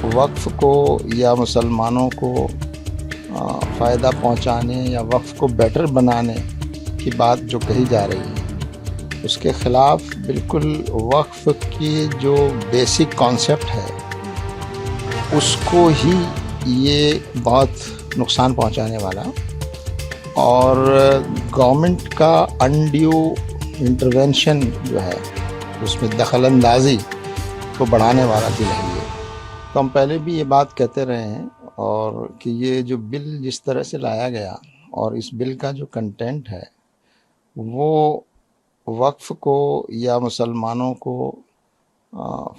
वक्फ़ को या मुसलमानों को फ़ायदा पहुंचाने या वक्फ़ को बेटर बनाने की बात जो कही जा रही है उसके ख़िलाफ़ बिल्कुल वक्फ़ की जो बेसिक कॉन्सेप्ट है उसको ही ये बहुत नुकसान पहुंचाने वाला और गवर्नमेंट का अनड्यू इंटरवेंशन जो है उसमें दखलंदाजी को बढ़ाने वाला बिल है ये। तो हम पहले भी ये बात कहते रहे हैं और कि ये जो बिल जिस तरह से लाया गया और इस बिल का जो कंटेंट है वो वक्फ़ को या मुसलमानों को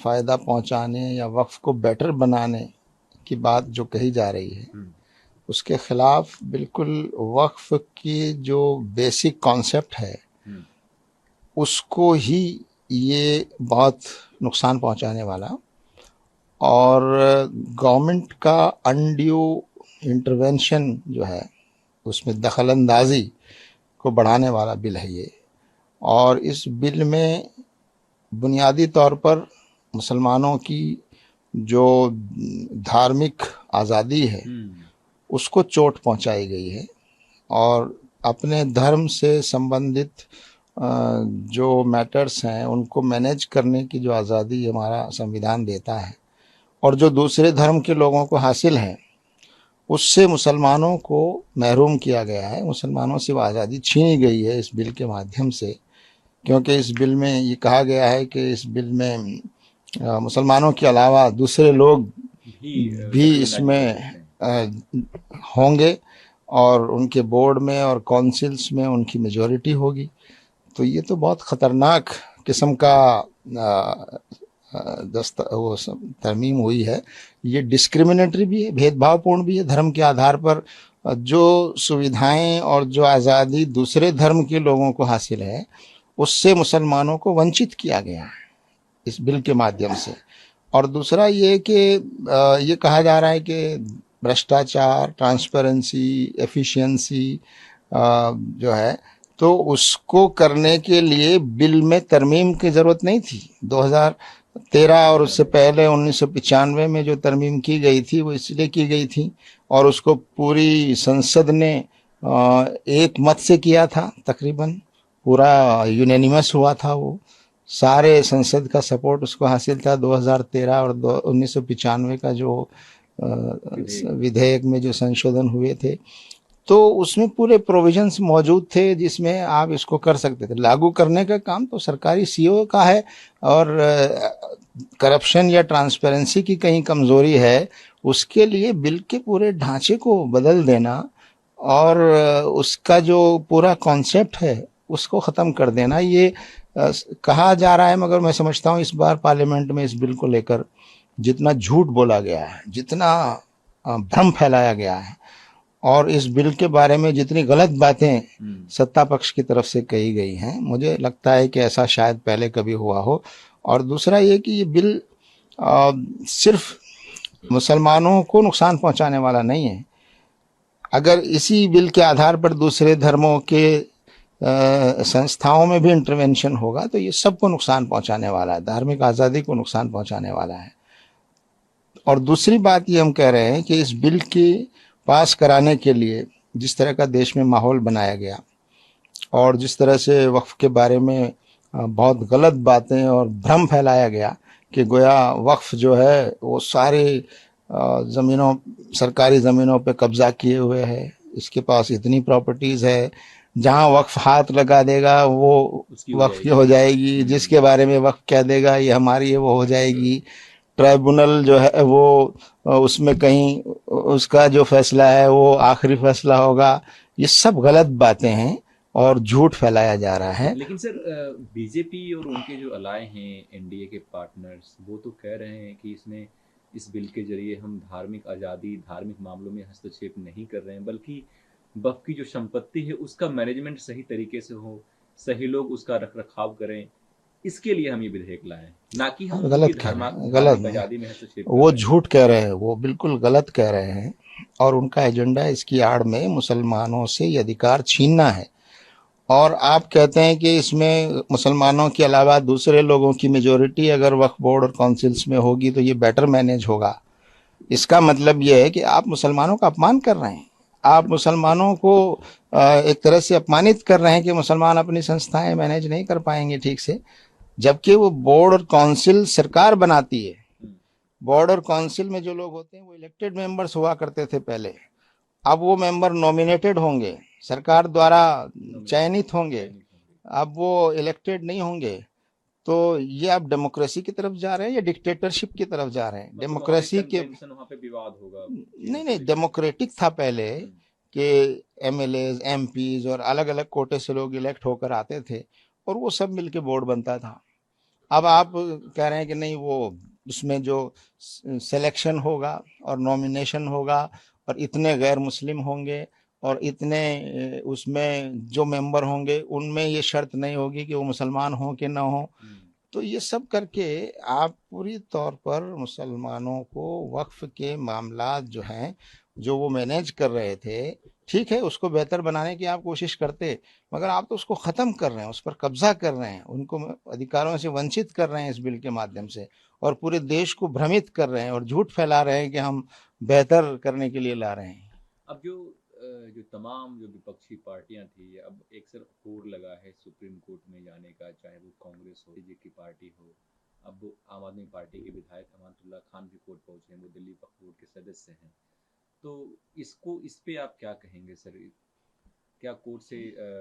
फ़ायदा पहुंचाने या वक्फ़ को बेटर बनाने की बात जो कही जा रही है उसके ख़िलाफ़ बिल्कुल वक्फ़ की जो बेसिक कॉन्सेप्ट है उसको ही ये बहुत नुकसान पहुंचाने वाला और गवर्नमेंट का अनड्यू इंटरवेंशन जो है उसमें दखलंदाजी को बढ़ाने वाला बिल है ये। और इस बिल में बुनियादी तौर पर मुसलमानों की जो धार्मिक आज़ादी है उसको चोट पहुंचाई गई है और अपने धर्म से संबंधित जो मैटर्स हैं उनको मैनेज करने की जो आज़ादी हमारा संविधान देता है और जो दूसरे धर्म के लोगों को हासिल है उससे मुसलमानों को महरूम किया गया है। मुसलमानों से वो आज़ादी छीनी गई है इस बिल के माध्यम से, क्योंकि इस बिल में ये कहा गया है कि इस बिल में मुसलमानों के अलावा दूसरे लोग भी इसमें होंगे और उनके बोर्ड में और काउंसिल्स में उनकी मेजॉरिटी होगी। तो ये तो बहुत ख़तरनाक किस्म का वो तरमीम हुई है। ये डिस्क्रिमिनेटरी भी है, भेदभावपूर्ण भी है। धर्म के आधार पर जो सुविधाएं और जो आज़ादी दूसरे धर्म के लोगों को हासिल है उससे मुसलमानों को वंचित किया गया है इस बिल के माध्यम से। और दूसरा ये कि ये कहा जा रहा है कि भ्रष्टाचार, ट्रांसपेरेंसी, एफिशिएंसी जो है तो उसको करने के लिए बिल में तरमीम की ज़रूरत नहीं थी। 2013 और उससे पहले 1995 में जो तरमीम की गई थी वो इसलिए की गई थी और उसको पूरी संसद ने एक मत से किया था, तकरीबन पूरा यूनानिमस हुआ था। वो सारे संसद का सपोर्ट उसको हासिल था। 2013 और 1995 का जो विधेयक में जो संशोधन हुए थे तो उसमें पूरे प्रोविजंस मौजूद थे जिसमें आप इसको कर सकते थे। लागू करने का काम तो सरकारी सीओ का है और करप्शन या ट्रांसपेरेंसी की कहीं कमज़ोरी है उसके लिए बिल के पूरे ढांचे को बदल देना और उसका जो पूरा कॉन्सेप्ट है उसको ख़त्म कर देना, ये कहा जा रहा है। मगर मैं समझता हूँ इस बार पार्लियामेंट में इस बिल को लेकर जितना झूठ बोला गया है, जितना भ्रम फैलाया गया है और इस बिल के बारे में जितनी गलत बातें सत्ता पक्ष की तरफ से कही गई हैं, मुझे लगता है कि ऐसा शायद पहले कभी हुआ हो। और दूसरा ये कि ये बिल सिर्फ मुसलमानों को नुकसान पहुंचाने वाला नहीं है। अगर इसी बिल के आधार पर दूसरे धर्मों के संस्थाओं में भी इंटरवेंशन होगा तो ये सबको नुकसान पहुंचाने वाला है, धार्मिक आज़ादी को नुकसान पहुंचाने वाला है। और दूसरी बात ये हम कह रहे हैं कि इस बिल के पास कराने के लिए जिस तरह का देश में माहौल बनाया गया और जिस तरह से वक्फ के बारे में बहुत गलत बातें और भ्रम फैलाया गया कि गोया वक्फ जो है वो सारे ज़मीनों, सरकारी ज़मीनों पे कब्ज़ा किए हुए है, इसके पास इतनी प्रॉपर्टीज़ है, जहाँ वक्फ हाथ लगा देगा वो वक्फ की हो जाएगी, जिसके बारे में वक्फ कह देगा ये हमारी है वो हो जाएगी। ट्राइब्यूनल जो है वो उसमें कहीं उसका जो फैसला है वो आखिरी फैसला होगा। ये सब गलत बातें हैं और झूठ फैलाया जा रहा है। लेकिन सर बीजेपी और उनके जो अलाय हैं एनडीए के पार्टनर्स वो तो कह रहे हैं कि इसमें इस बिल के जरिए हम धार्मिक आज़ादी, धार्मिक मामलों में हस्तक्षेप नहीं कर रहे हैं, बल्कि वक्फ की जो संपत्ति है उसका मैनेजमेंट सही तरीके से हो, सही लोग उसका रख रखाव करें, इसके लिए हम ये विधेयक लाए, ना कि हम गलत आज़ादी में हस्तक्षेप। वो झूठ कह रहे हैं, वो बिल्कुल गलत कह रहे हैं और उनका एजेंडा इसकी आड़ में मुसलमानों से ये अधिकार छीनना है। और आप कहते हैं कि इसमें मुसलमानों के अलावा दूसरे लोगों की मेजॉरिटी अगर वक्फ बोर्ड और काउंसिल्स में होगी तो ये बेटर मैनेज होगा। इसका मतलब यह है कि आप मुसलमानों का अपमान कर रहे हैं। आप मुसलमानों को एक तरह से अपमानित कर रहे हैं कि मुसलमान अपनी संस्थाएं मैनेज नहीं कर पाएंगे ठीक से, जबकि वो बोर्ड और काउंसिल सरकार बनाती है। हम्म, बोर्ड और काउंसिल में जो लोग होते हैं वो इलेक्टेड मेंबर्स हुआ करते थे पहले, अब वो मेंबर नॉमिनेटेड होंगे, सरकार द्वारा नॉमिनेटेड चयनित होंगे, चयनित होंगे। अब वो इलेक्टेड नहीं होंगे। तो ये आप डेमोक्रेसी की तरफ जा रहे हैं या डिक्टेटरशिप की तरफ जा रहे हैं? मतलब वहाँ पे डेमोक्रेसी के कंटेंशन, वहाँ पे विवाद होगा चीजों नहीं को नहीं, लेकर के। डेमोक्रेटिक था पहले हम्म, कि एमएलएज एमपीज और अलग अलग कोटे से लोग इलेक्ट होकर आते थे और वो सब मिलके बोर्ड बनता था। अब आप कह रहे हैं कि नहीं, वो उसमें जो सिलेक्शन होगा और नॉमिनेशन होगा और इतने गैर मुस्लिम होंगे और इतने उसमें जो मेंबर होंगे उनमें ये शर्त नहीं होगी कि वो मुसलमान हों कि ना हो। हम्म, तो ये सब करके आप पूरी तौर पर मुसलमानों को वक्फ के मामलात जो हैं, जो वो मैनेज कर रहे थे, ठीक है उसको बेहतर बनाने की आप कोशिश करते, मगर आप तो उसको ख़त्म कर रहे हैं, उस पर कब्जा कर रहे हैं, उनको अधिकारों से वंचित कर रहे हैं इस बिल के माध्यम से, और पूरे देश को भ्रमित कर रहे हैं और झूठ फैला रहे हैं कि हम बेहतर करने के लिए ला रहे हैं। अब जो तमाम जो विपक्षी पार्टियां थी, अब एक सर होड़ लगा है सुप्रीम कोर्ट में जाने का, चाहे वो कांग्रेस हो, बीजेपी की पार्टी हो। अब आम आदमी पार्टी के विधायक अमानतुल्लाह खान भी कोर्ट पहुंचे हैं, वो दिल्ली वक्फ बोर्ड के सदस्य हैं। तो इस पे आप क्या कहेंगे सर? क्या कोर्ट से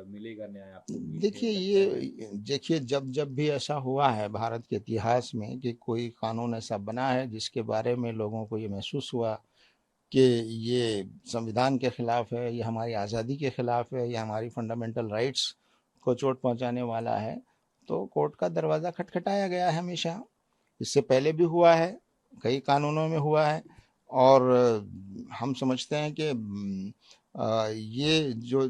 मिलेगा न्याय? आपको उम्मीद है, देखिए लगता है? ये देखिए, जब जब भी ऐसा हुआ है भारत के इतिहास में कि कोई कानून ऐसा बना है जिसके बारे में लोगों को ये महसूस हुआ कि ये संविधान के खिलाफ है, ये हमारी आज़ादी के खिलाफ है, ये हमारी फंडामेंटल राइट्स को चोट पहुंचाने वाला है, तो कोर्ट का दरवाज़ा खटखटाया गया है हमेशा। इससे पहले भी हुआ है, कई कानूनों में हुआ है, और हम समझते हैं कि ये जो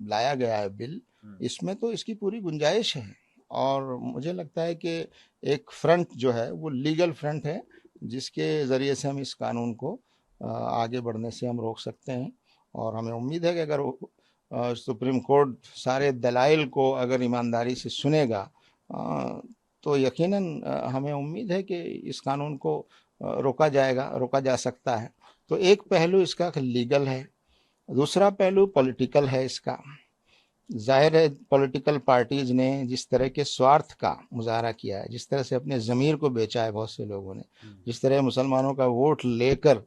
लाया गया है बिल, हम्म, इसमें तो इसकी पूरी गुंजाइश है, और मुझे लगता है कि एक फ्रंट जो है वो लीगल फ्रंट है जिसके ज़रिए से हम इस कानून को आगे बढ़ने से हम रोक सकते हैं। और हमें उम्मीद है कि अगर सुप्रीम कोर्ट सारे दलाइल को अगर ईमानदारी से सुनेगा, अ, तो यकीनन हमें उम्मीद है कि इस कानून को रोका जाएगा, रोका जा सकता है। तो एक पहलू इसका लीगल है, दूसरा पहलू पॉलिटिकल है इसका। जाहिर है पॉलिटिकल पार्टीज ने जिस तरह के स्वार्थ का मुजाहरा किया है, जिस तरह से अपने ज़मीर को बेचा है बहुत से लोगों ने, हम्म, जिस तरह मुसलमानों का वोट लेकर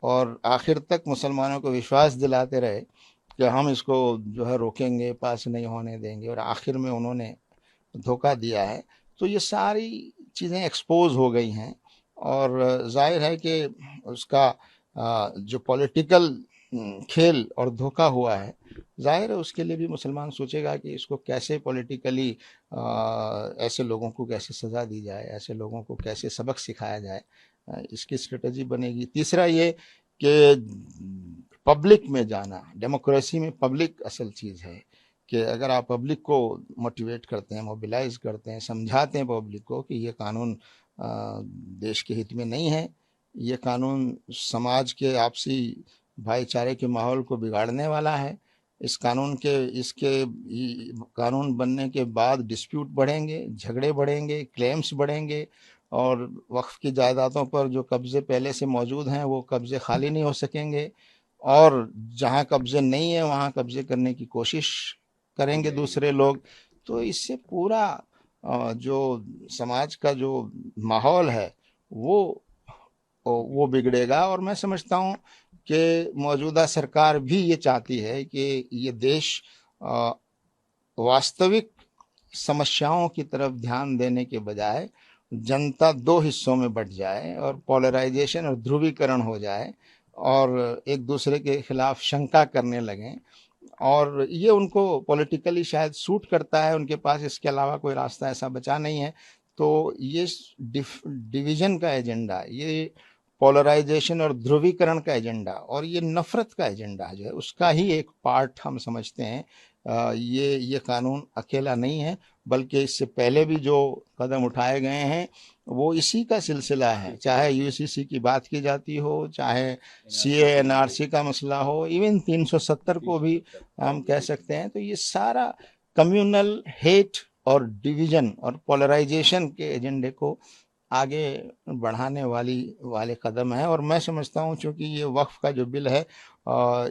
और आखिर तक मुसलमानों को विश्वास दिलाते रहे कि हम इसको जो है रोकेंगे, पास नहीं होने देंगे, और आखिर में उन्होंने धोखा दिया है। तो ये सारी चीज़ें एक्सपोज हो गई हैं, और जाहिर है कि उसका जो पॉलिटिकल खेल और धोखा हुआ है, जाहिर है उसके लिए भी मुसलमान सोचेगा कि इसको कैसे पॉलिटिकली ऐसे लोगों को कैसे सज़ा दी जाए, ऐसे लोगों को कैसे सबक सिखाया जाए, इसकी स्ट्रेटजी बनेगी। तीसरा ये कि पब्लिक में जाना, डेमोक्रेसी में पब्लिक असल चीज़ है, कि अगर आप पब्लिक को मोटिवेट करते हैं, मोबिलाइज करते हैं, समझाते हैं पब्लिक को कि ये कानून देश के हित में नहीं है, ये कानून समाज के आपसी भाईचारे के माहौल को बिगाड़ने वाला है, इस कानून के इसके कानून बनने के बाद डिस्प्यूट बढ़ेंगे, झगड़े बढ़ेंगे, क्लेम्स बढ़ेंगे, और वक्फ की जायदादों पर जो कब्जे पहले से मौजूद हैं वो कब्जे खाली नहीं हो सकेंगे, और जहाँ कब्जे नहीं है वहाँ कब्जे करने की कोशिश की करेंगे जाएगी। दूसरे लोग। तो इससे पूरा जो समाज का जो माहौल है वो वो बिगड़ेगा, और मैं समझता हूँ कि मौजूदा सरकार भी ये चाहती है कि ये देश वास्तविक समस्याओं की तरफ ध्यान देने के बजाय जनता दो हिस्सों में बट जाए और पोलराइजेशन और ध्रुवीकरण हो जाए, और एक दूसरे के खिलाफ शंका करने लगें, और ये उनको पॉलिटिकली शायद सूट करता है, उनके पास इसके अलावा कोई रास्ता ऐसा बचा नहीं है। तो ये डिवीजन का एजेंडा, ये पोलराइजेशन और ध्रुवीकरण का एजेंडा और ये नफरत का एजेंडा जो है उसका ही एक पार्ट हम समझते हैं। ये कानून अकेला नहीं है, बल्कि इससे पहले भी जो कदम उठाए गए हैं वो इसी का सिलसिला है, चाहे यूसीसी की बात की जाती हो, चाहे सीए एनआरसी को लेके, एनआरसी का मसला हो, इवन 370 को भी 370 हम कह ठीक है। सकते हैं। तो ये सारा कम्युनल हेट और डिवीजन और पोलराइजेशन के एजेंडे को आगे बढ़ाने वाले कदम है। और मैं समझता हूँ चूँकि ये वक्फ का जो बिल है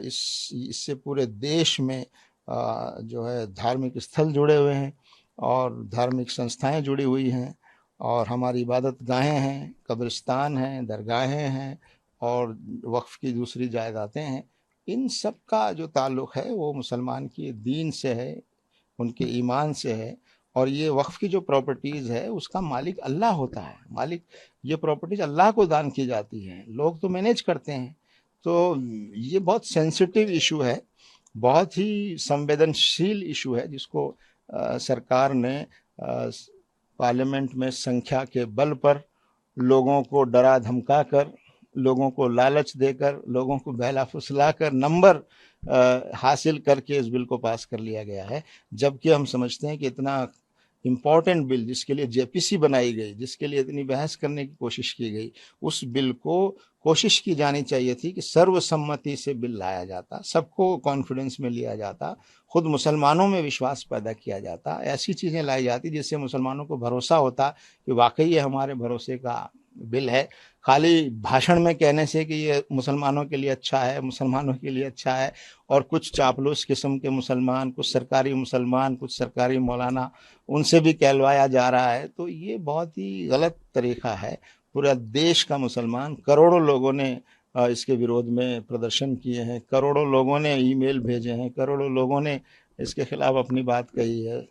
इससे पूरे देश में जो है धार्मिक स्थल जुड़े हुए हैं और धार्मिक संस्थाएं जुड़ी हुई हैं और हमारी इबादत गाहें हैं, कब्रिस्तान हैं, दरगाहें हैं और वक्फ की दूसरी जायदादें हैं। इन सब का जो ताल्लुक़ है वो मुसलमान की दीन से है, उनके ईमान से है। और ये वक्फ की जो प्रॉपर्टीज़ है उसका मालिक अल्लाह होता है। मालिक, ये प्रॉपर्टीज़ अल्लाह को दान की जाती हैं, लोग तो मैनेज करते हैं। तो ये बहुत सेंसिटिव इशू है, बहुत ही संवेदनशील इशू है जिसको सरकार ने पार्लियामेंट में संख्या के बल पर लोगों को डरा धमका कर, लोगों को लालच देकर, लोगों को बहला फुसला कर नंबर हासिल करके इस बिल को पास कर लिया गया है। जबकि हम समझते हैं कि इतना इम्पॉर्टेंट बिल जिसके लिए जेपीसी बनाई गई, जिसके लिए इतनी बहस करने की कोशिश की गई, उस बिल को कोशिश की जानी चाहिए थी कि सर्वसम्मति से बिल लाया जाता, सबको कॉन्फिडेंस में लिया जाता, खुद मुसलमानों में विश्वास पैदा किया जाता, ऐसी चीज़ें लाई जाती जिससे मुसलमानों को भरोसा होता कि वाकई ये हमारे भरोसे का बिल है। खाली भाषण में कहने से कि ये मुसलमानों के लिए अच्छा है, मुसलमानों के लिए अच्छा है, और कुछ चापलूस किस्म के मुसलमान, कुछ सरकारी मुसलमान, कुछ सरकारी मौलाना, उनसे भी कहलवाया जा रहा है, तो ये बहुत ही गलत तरीका है। पूरा देश का मुसलमान, करोड़ों लोगों ने इसके विरोध में प्रदर्शन किए हैं, करोड़ों लोगों ने ईमेल भेजे हैं, करोड़ों लोगों ने इसके खिलाफ अपनी बात कही है।